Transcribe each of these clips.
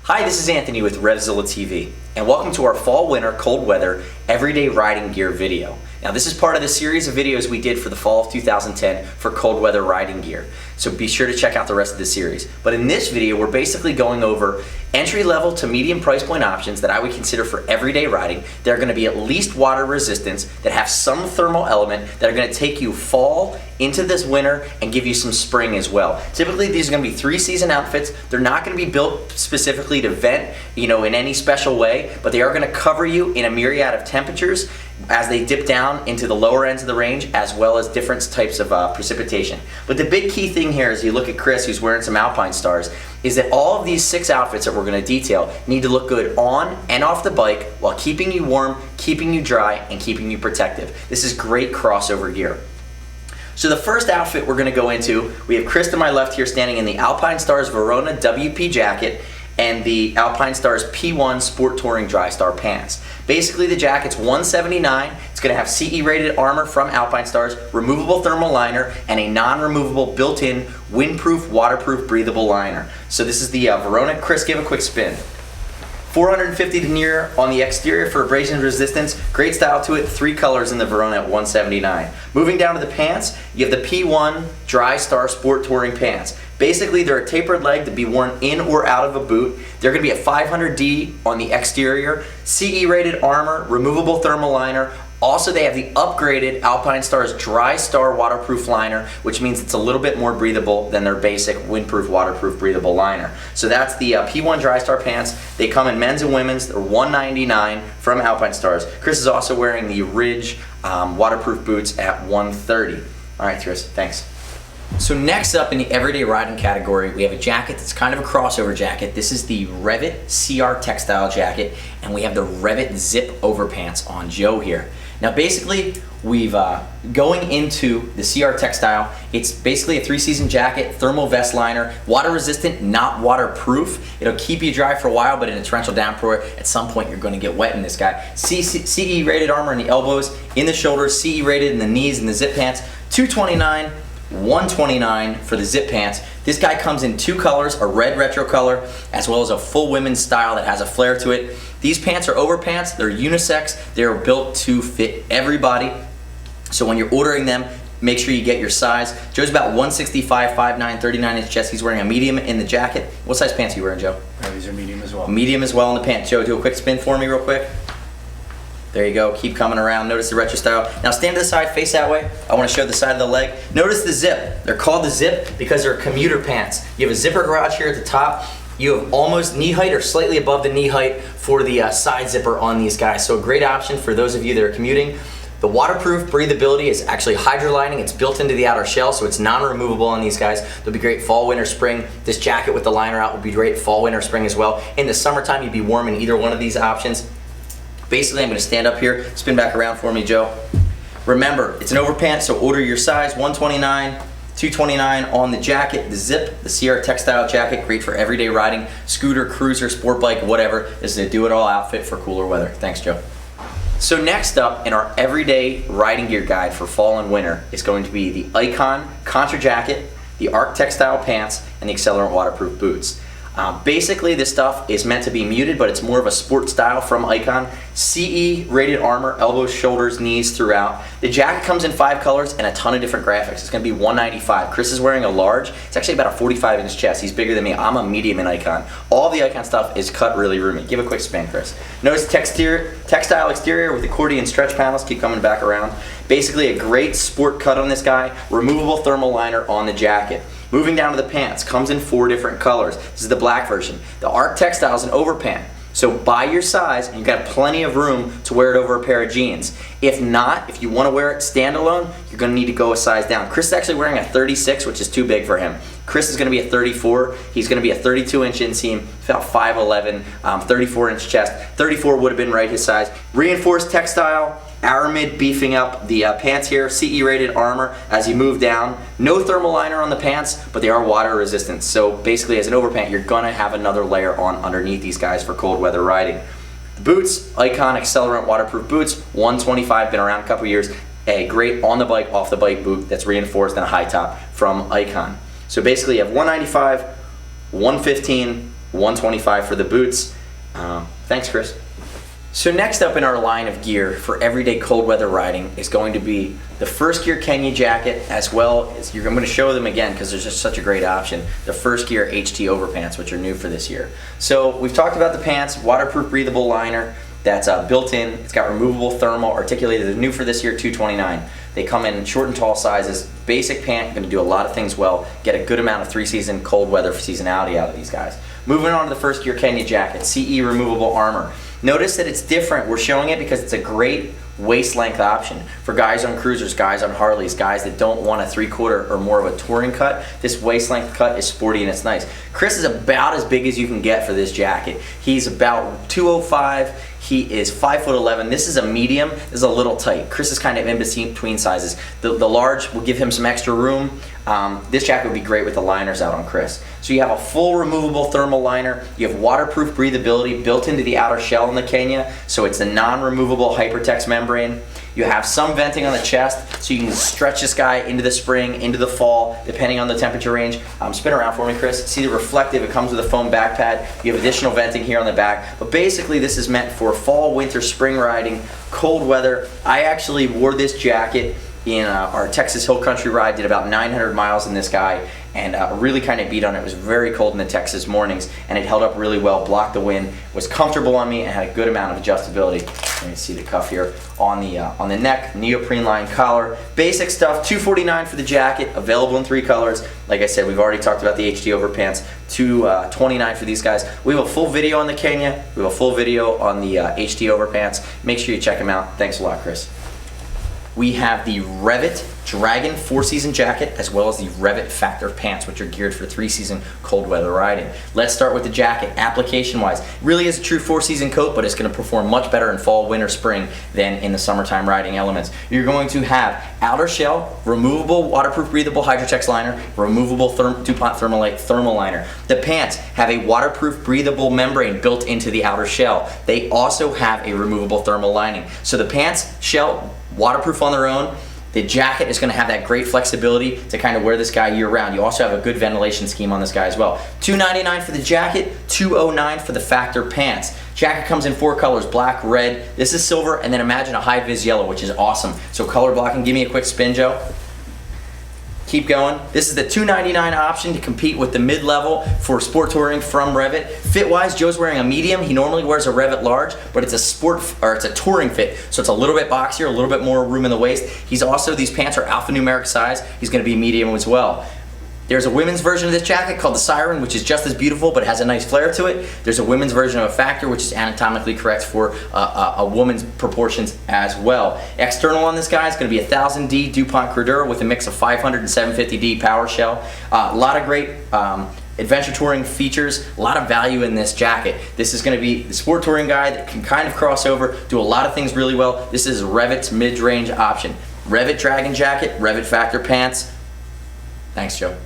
Hi, this is Anthony with RevZilla TV, and welcome to our fall-winter cold weather everyday riding gear video. Now this is part of the series of videos we did for the fall of 2010 for cold weather riding gear, so be sure to check out the rest of the series. But in this video we're basically going over entry-level to medium price point options that I would consider for everyday riding. They're going to be at least water resistance, that have some thermal element, that are going to take you fall into this winter and give you some spring as well. Typically these are going to be three-season outfits. They're not going to be built specifically to vent, in any special way, but they are going to cover you in a myriad of temperatures as they dip down into the lower ends of the range, as well as different types of precipitation. But the big key thing here is you look at Chris, who's wearing some Alpinestars, is that all of these 6 outfits that we're going to detail need to look good on and off the bike while keeping you warm, keeping you dry, and keeping you protective. This is great crossover gear. So the first outfit we're going to go into, we have Chris to my left here standing in the Alpinestars Verona WP jacket and the Alpinestars P1 Sport Touring Drystar pants. Basically the jacket's $179. It's going to have CE rated armor from Alpinestars, removable thermal liner, and a non-removable built-in windproof, waterproof, breathable liner. So this is the Verona. Chris, give a quick spin. 450 denier on the exterior for abrasion resistance. Great style to it. 3 colors in the Verona at $179. Moving down to the pants, you have the P1 Drystar Sport Touring pants. Basically, they're a tapered leg to be worn in or out of a boot. They're going to be a 500D on the exterior, CE rated armor, removable thermal liner. Also, they have the upgraded Alpinestars Drystar waterproof liner, which means it's a little bit more breathable than their basic windproof, waterproof, breathable liner. So that's the P1 Drystar pants. They come in men's and women's. They're $199 from Alpinestars. Chris is also wearing the Ridge waterproof boots at $130. All right, Chris, thanks. So next up in the everyday riding category, we have a jacket that's kind of a crossover jacket. This is the REVIT CR Textile jacket, and we have the REVIT Zip Overpants on Joe here. Now basically, we've going into the CR Textile. It's basically a 3-season jacket, thermal vest liner, water resistant, not waterproof. It'll keep you dry for a while, but in a torrential downpour, at some point you're going to get wet in this guy. CE rated armor in the elbows, in the shoulders, CE rated in the knees and the zip pants, $229. $129 for the zip pants. This guy comes in 2 colors, a red retro color, as well as a full women's style that has a flare to it. These pants are overpants, they're unisex, they're built to fit everybody. So when you're ordering them, make sure you get your size. Joe's about 165, 5'9", 39-inch chest. He's wearing a medium in the jacket. What size pants are you wearing, Joe? These are medium as well. Medium as well in the pants. Joe, do a quick spin for me real quick. There you go, keep coming around. Notice the retro style. Now stand to the side, face that way. I want to show the side of the leg. Notice the zip. They're called the zip because they're commuter pants. You have a zipper garage here at the top. You have almost knee height or slightly above the knee height for the side zipper on these guys. So a great option for those of you that are commuting. The waterproof breathability is actually Hydralining. It's built into the outer shell, so it's non-removable on these guys. They'll be great fall, winter, spring. This jacket with the liner out will be great fall, winter, spring as well. In the summertime, you'd be warm in either one of these options. Basically, I'm going to stand up here, spin back around for me, Joe. Remember, it's an overpants, so order your size, $129, $229 on the jacket, the zip, the CR Textile jacket, great for everyday riding, scooter, cruiser, sport bike, whatever. This is a do-it-all outfit for cooler weather. Thanks, Joe. So next up in our everyday riding gear guide for fall and winter is going to be the Icon Contra jacket, the Arc Textile pants, and the Accelerant waterproof boots. Basically, this stuff is meant to be muted, but it's more of a sport style from Icon. CE rated armor, elbows, shoulders, knees throughout. The jacket comes in 5 colors and a ton of different graphics. It's going to be $195. Chris is wearing a large. It's actually about a 45-inch chest. He's bigger than me. I'm a medium in Icon. All the Icon stuff is cut really roomy. Give a quick spin, Chris. Notice textile exterior with accordion stretch panels. Keep coming back around. Basically, a great sport cut on this guy. Removable thermal liner on the jacket. Moving down to the pants, comes in 4 different colors. This is the black version. The Arc Textile is an overpant. So buy your size, and you've got plenty of room to wear it over a pair of jeans. If not, if you want to wear it standalone, you're going to need to go a size down. Chris is actually wearing a 36, which is too big for him. Chris is going to be a 34. He's going to be a 32-inch inseam, about 5'11", 34-inch chest. 34 would have been right his size. Reinforced textile. Aramid beefing up the pants here, CE rated armor as you move down. No thermal liner on the pants, but they are water resistant. So basically as an overpant, you're gonna have another layer on underneath these guys for cold weather riding. The boots, Icon Accelerant waterproof boots, $125, been around a couple years. A great on the bike, off the bike boot that's reinforced and a high top from Icon. So basically you have $195, $115, $125 for the boots. Thanks, Chris. So next up in our line of gear for everyday cold weather riding is going to be the Firstgear Kenya jacket, as well as, I'm going to show them again because there's just such a great option, the Firstgear HT Overpants, which are new for this year. So we've talked about the pants, waterproof breathable liner that's built in. It's got removable thermal, articulated. They're new for this year, $229. They come in short and tall sizes. Basic pant, going to do a lot of things well. Get a good amount of 3-season cold weather seasonality out of these guys. Moving on to the Firstgear Kenya jacket, CE removable armor. Notice that it's different. We're showing it because it's a great waist length option for guys on cruisers, guys on Harleys, guys that don't want a 3/4 or more of a touring cut. This waist length cut is sporty and it's nice. Chris is about as big as you can get for this jacket. He's about 205. He is 5'11". This is a medium. This is a little tight. Chris is kind of in between sizes. The large will give him some extra room. This jacket would be great with the liners out on Chris. So you have a full removable thermal liner. You have waterproof breathability built into the outer shell in the Kenya, so it's a non-removable Hypertex membrane. You have some venting on the chest, so you can stretch this guy into the spring, into the fall, depending on the temperature range. Spin around for me, Chris. See the reflective, it comes with a foam back pad. You have additional venting here on the back, but basically this is meant for fall, winter, spring riding, cold weather. I actually wore this jacket in our Texas Hill Country ride, did about 900 miles in this guy, and really kind of beat on it. It was very cold in the Texas mornings, and it held up really well, blocked the wind, was comfortable on me, and had a good amount of adjustability. You can see the cuff here on the neck, neoprene lined collar. Basic stuff, $249 for the jacket, available in 3 colors. Like I said, we've already talked about the HT Overpants, $229 for these guys. We have a full video on the Kenya, we have a full video on the HT Overpants. Make sure you check them out. Thanks a lot, Chris. We have the REV'IT Dragon 4-season jacket, as well as the REV'IT Factor pants, which are geared for 3-season cold weather riding. Let's start with the jacket. Application-wise, it really is a true 4-season coat, but it's going to perform much better in fall, winter, spring than in the summertime riding elements. You're going to have outer shell, removable, waterproof, breathable Hydratex liner, removable DuPont Thermalite thermal liner. The pants have a waterproof, breathable membrane built into the outer shell. They also have a removable thermal lining. So the pants, shell, waterproof on their own. The jacket is going to have that great flexibility to kind of wear this guy year round. You also have a good ventilation scheme on this guy as well. $299 for the jacket, $209 for the Factor pants. Jacket comes in 4 colors, black, red, this is silver, and then imagine a high vis yellow, which is awesome. So color blocking, give me a quick spin, Joe. Keep going. This is the $299 option to compete with the mid-level for sport touring from REV'IT. Fit-wise, Joe's wearing a medium. He normally wears a REV'IT large, but it's a touring fit, so it's a little bit boxier, a little bit more room in the waist. He's also, these pants are alphanumeric size. He's going to be medium as well. There's a women's version of this jacket called the Siren, which is just as beautiful but has a nice flare to it. There's a women's version of a Factor, which is anatomically correct for a woman's proportions as well. External on this guy is going to be a 1000D DuPont Cordura with a mix of 500 and 750D power shell. A lot of great adventure touring features, a lot of value in this jacket. This is going to be the sport touring guy that can kind of cross over, do a lot of things really well. This is REV'IT's mid-range option. REV'IT Dragon jacket, REV'IT Factor pants. Thanks, Joe.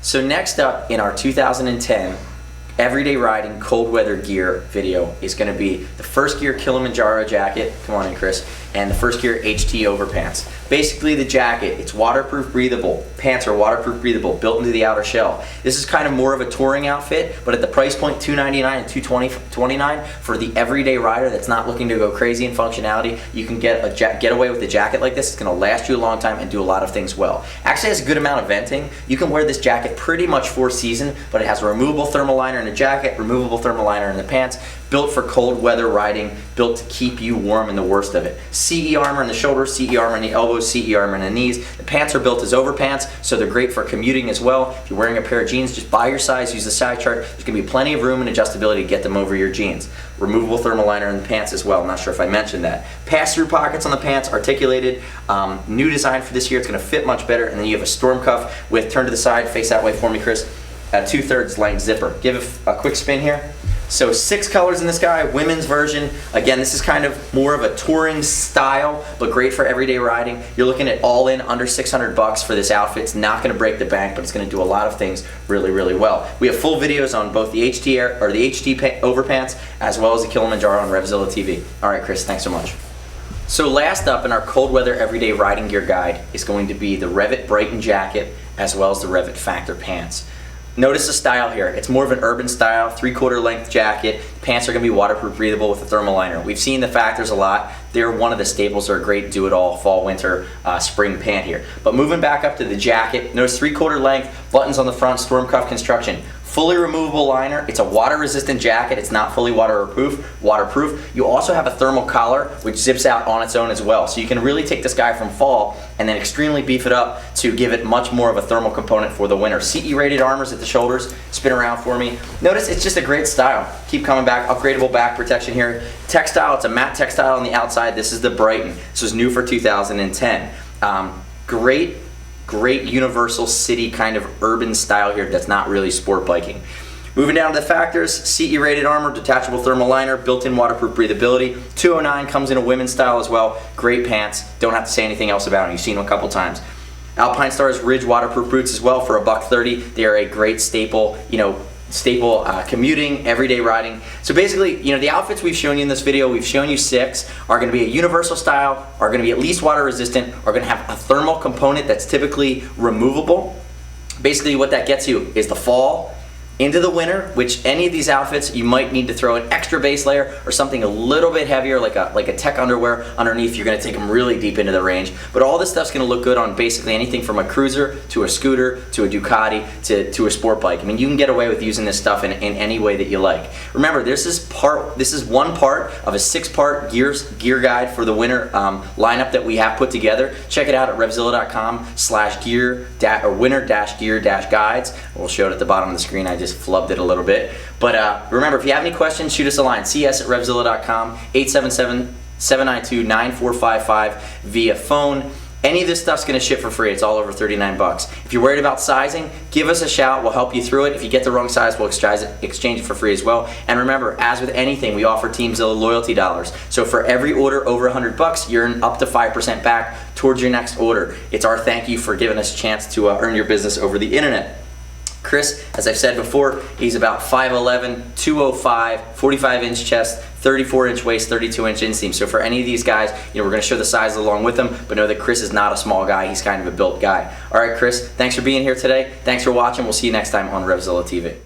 So next up in our 2010 everyday riding cold weather gear video is going to be the Firstgear Kilimanjaro jacket, come on in Chris, and the Firstgear HT Overpants. Basically the jacket, it's waterproof breathable, pants are waterproof breathable, built into the outer shell. This is kind of more of a touring outfit, but at the price point $299 and $229 for the everyday rider that's not looking to go crazy in functionality, you can get away with a jacket like this. It's going to last you a long time and do a lot of things well. Actually has a good amount of venting. You can wear this jacket pretty much for season, but it has a removable thermal liner in the jacket, removable thermal liner in the pants, built for cold weather riding, built to keep you warm in the worst of it. CE armor in the shoulders, CE armor in the elbows, CE armor in the knees. The pants are built as overpants, so they're great for commuting as well. If you're wearing a pair of jeans, just buy your size, use the size chart. There's going to be plenty of room and adjustability to get them over your jeans. Removable thermal liner in the pants as well. I'm not sure if I mentioned that. Pass-through pockets on the pants, articulated. New design for this year. It's going to fit much better. And then you have a storm cuff with, turn to the side, face that way for me, Chris, 2/3 length zipper. Give a quick spin here. So 6 colors in this guy, women's version. Again, this is kind of more of a touring style, but great for everyday riding. You're looking at all in under 600 bucks for this outfit. It's not gonna break the bank, but it's gonna do a lot of things really, really well. We have full videos on both the HT Overpants as well as the Kilimanjaro on RevZilla TV. All right, Chris, thanks so much. So last up in our cold weather everyday riding gear guide is going to be the REV'IT Brighton jacket as well as the REV'IT Factor pants. Notice the style here. It's more of an urban style, 3/4 length jacket. Pants are gonna be waterproof, breathable with a thermal liner. We've seen the Factors a lot. They're one of the staples. They're a great do-it-all fall, winter, spring pant here. But moving back up to the jacket, notice 3/4 length, buttons on the front, storm cuff construction. Fully removable liner. It's a water-resistant jacket. It's not fully waterproof. You also have a thermal collar, which zips out on its own as well. So you can really take this guy from fall and then extremely beef it up to give it much more of a thermal component for the winter. CE rated armors at the shoulders. Spin around for me. Notice it's just a great style. Keep coming back. Upgradable back protection here. Textile. It's a matte textile on the outside. This is the Brighton. This was new for 2010. Great universal city kind of urban style here that's not really sport biking. Moving down to the Factors, CE rated armor, detachable thermal liner, built-in waterproof breathability. 209 comes in a women's style as well. Great pants, don't have to say anything else about them. You've seen them a couple times. Alpinestars Ridge waterproof boots as well for $130. They are a great staple, commuting, everyday riding. So basically, the outfits we've shown you in this video, we've shown you 6, are gonna be a universal style, are gonna be at least water resistant, are gonna have a thermal component that's typically removable. Basically what that gets you is the fall into the winter, which any of these outfits you might need to throw an extra base layer or something a little bit heavier like a tech underwear underneath. You're going to take them really deep into the range, but all this stuff's going to look good on basically anything from a cruiser to a scooter to a Ducati to a sport bike. I mean, you can get away with using this stuff in any way that you like. Remember, this is one part of a 6-part gear guide for the winter lineup that we have put together. Check it out at RevZilla.com/gear or winter-gear-guides. We'll show it at the bottom of the screen. I just flubbed it a little bit. But remember, if you have any questions, shoot us a line. CS at RevZilla.com, 877-792-9455 via phone. Any of this stuff's going to ship for free. It's all over 39 bucks. If you're worried about sizing, give us a shout. We'll help you through it. If you get the wrong size, we'll exchange it for free as well. And remember, as with anything, we offer TeamZilla loyalty dollars. So for every order over 100 bucks, you earn up to 5% back towards your next order. It's our thank you for giving us a chance to earn your business over the internet. Chris, as I've said before, he's about 5'11", 205, 45-inch chest, 34-inch waist, 32-inch inseam. So for any of these guys, we're going to show the sizes along with them, but know that Chris is not a small guy. He's kind of a built guy. All right, Chris, thanks for being here today. Thanks for watching. We'll see you next time on RevZilla TV.